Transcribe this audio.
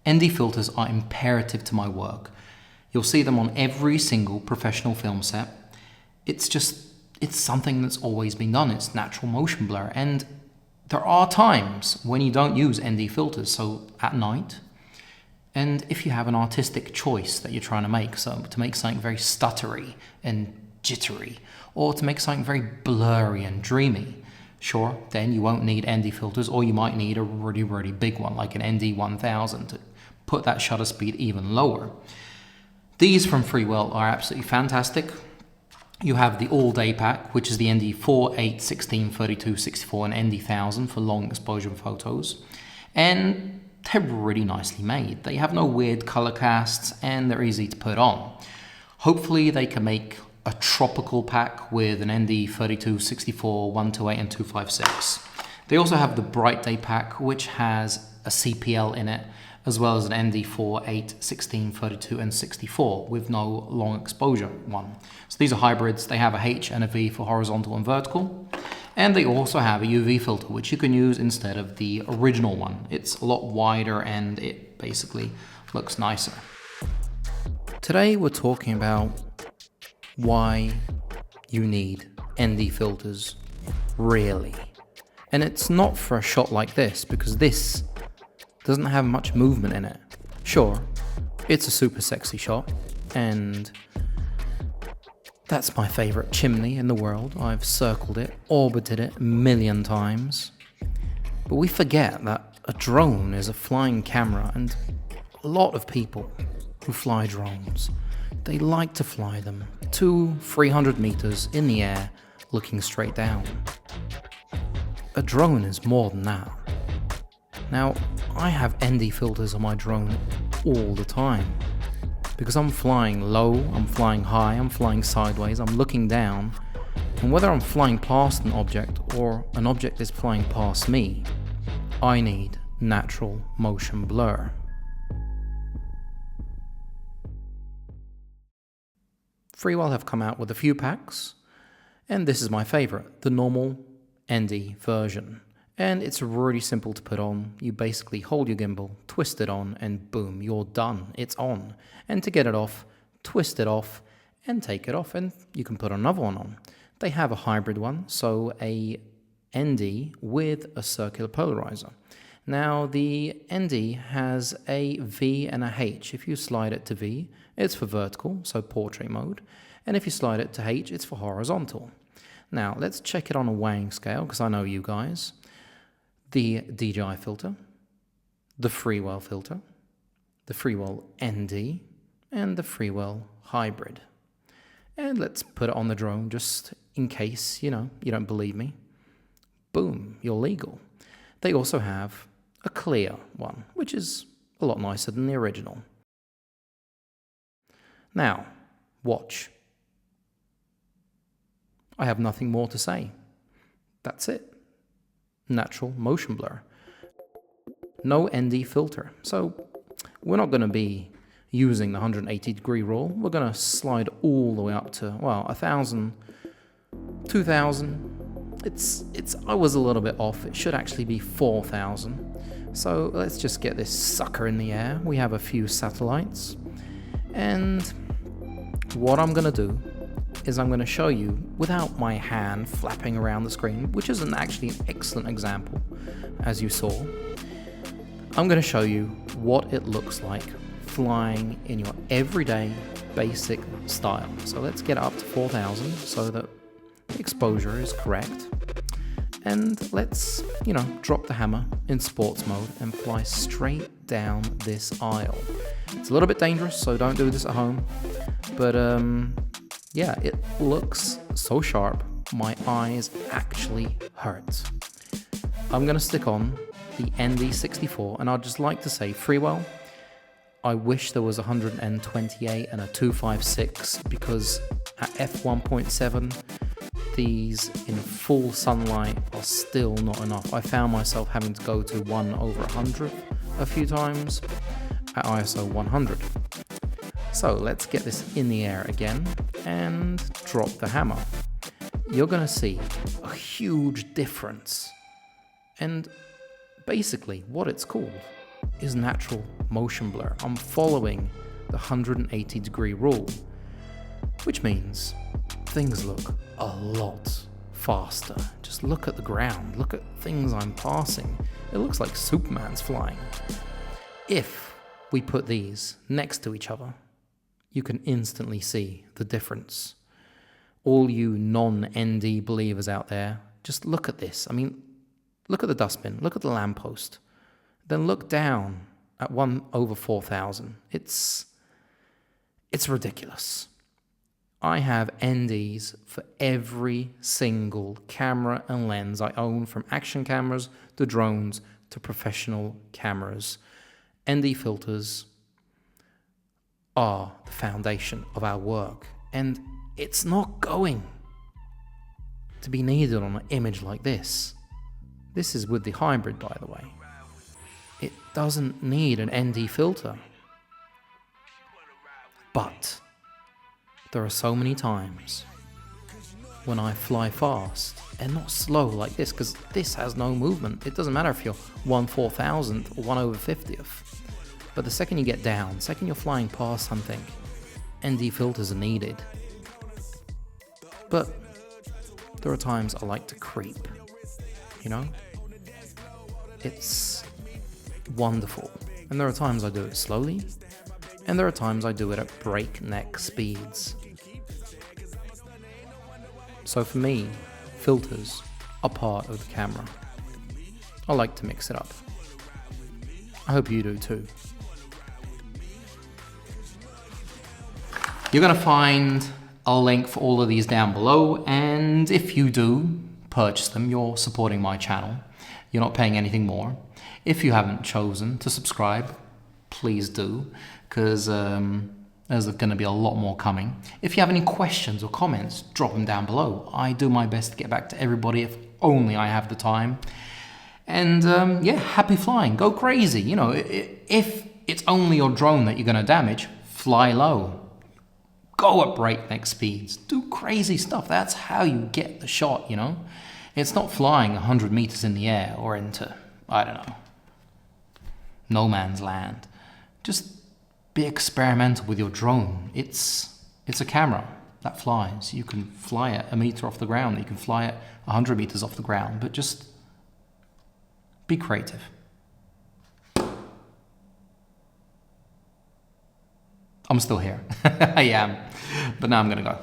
ND filters are imperative to my work. You'll see them on every single professional film set. It's something that's always been done. It's natural motion blur. And there are times when you don't use ND filters, so at night. And if you have an artistic choice that you're trying to make, so to make something very stuttery and jittery, or to make something very blurry and dreamy, sure, then you won't need ND filters, or you might need a really, really big one, like an ND 1000, to put that shutter speed even lower. These from Freewell are absolutely fantastic. You have the all-day pack, which is the ND 4, 8, 16, 32, 64, and ND 1000 for long exposure photos. And they're really nicely made. They have no weird color casts, and they're easy to put on. Hopefully they can make a tropical pack with an ND 32, 64, 128, and 256. They also have the bright day pack, which has a CPL in it, as well as an ND 4, 8, 16, 32, and 64 with no long exposure one. So these are hybrids. They have a H and a V for horizontal and vertical. And they also have a UV filter, which you can use instead of the original one. It's a lot wider and it basically looks nicer. Today we're talking about why you need ND filters, really. And it's not for a shot like this, because this doesn't have much movement in it. Sure, it's a super sexy shot, and that's my favorite chimney in the world. I've circled it, orbited it a million times. But we forget that a drone is a flying camera, and a lot of people who fly drones, they like to fly them 200-300 meters in the air, looking straight down. A drone is more than that. Now, I have ND filters on my drone all the time, because I'm flying low, I'm flying high, I'm flying sideways, I'm looking down, and whether I'm flying past an object or an object is flying past me, I need natural motion blur. Freewell have come out with a few packs, and this is my favorite, the normal ND version. And it's really simple to put on. You basically hold your gimbal, twist it on, and boom, you're done. It's on. And to get it off, twist it off, and take it off, and you can put another one on. They have a hybrid one, so a ND with a circular polarizer. Now, the ND has a V and a H. If you slide it to V, it's for vertical, so portrait mode. And if you slide it to H, it's for horizontal. Now, let's check it on a weighing scale, because I know you guys. The DJI filter, the Freewell filter, the Freewell ND, and the Freewell hybrid. And let's put it on the drone just in case, you don't believe me. Boom, you're legal. They also have a clear one, which is a lot nicer than the original. Now, watch. I have nothing more to say. That's it. Natural motion blur. No ND filter. So we're not going to be using the 180-degree rule. We're going to slide all the way up to, 1,000, 2,000. I was a little bit off. It should actually be 4,000. So let's just get this sucker in the air. We have a few satellites. And what I'm going to do is I'm going to show you without my hand flapping around the screen, which is actually an excellent example, as you saw. I'm going to show you what it looks like flying in your everyday basic style. So let's get up to 4,000 so that the exposure is correct. And let's, drop the hammer in sports mode and fly straight down this aisle. It's a little bit dangerous, so don't do this at home. But yeah, it looks so sharp, my eyes actually hurt. I'm going to stick on the ND64, and I'd just like to say, Freewell, I wish there was 128 and a 256, because at f1.7, these in full sunlight are still not enough. I found myself having to go to 1/100 a few times at ISO 100. So let's get this in the air again and drop the hammer. You're going to see a huge difference. And basically what it's called is natural motion blur. I'm following the 180-degree rule, which means things look a lot faster. Just look at the ground, look at things I'm passing. It looks like Superman's flying. If we put these next to each other, you can instantly see the difference. All you non-ND believers out there, just look at this. I mean, look at the dustbin, look at the lamppost, then look down at 1/4000. It's ridiculous. I have NDs for every single camera and lens I own, from action cameras to drones to professional cameras. ND filters are the foundation of our work, and it's not going to be needed on an image like this. This is with the hybrid, by the way. It doesn't need an ND filter. But there are so many times when I fly fast and not slow like this, because this has no movement. It doesn't matter if you're 1/4000th or 1/50th. But the second you get down, the second you're flying past something, ND filters are needed. But there are times I like to creep, you know? It's wonderful. And there are times I do it slowly, and there are times I do it at breakneck speeds. So for me, filters are part of the camera. I like to mix it up. I hope you do too. You're going to find a link for all of these down below, and if you do purchase them, you're supporting my channel. You're not paying anything more. If you haven't chosen to subscribe, please do, because there's going to be a lot more coming. If you have any questions or comments, drop them down below. I do my best to get back to everybody if only I have the time. And yeah, happy flying. Go crazy. You know, if it's only your drone that you're going to damage, fly low. Go at breakneck speeds. Do crazy stuff. That's how you get the shot, you know? It's not flying 100 meters in the air or into, I don't know, no man's land. Just be experimental with your drone. It's a camera that flies. You can fly it 1 meter off the ground. You can fly it 100 meters off the ground. But just be creative. I'm still here. I am. But now I'm going to go.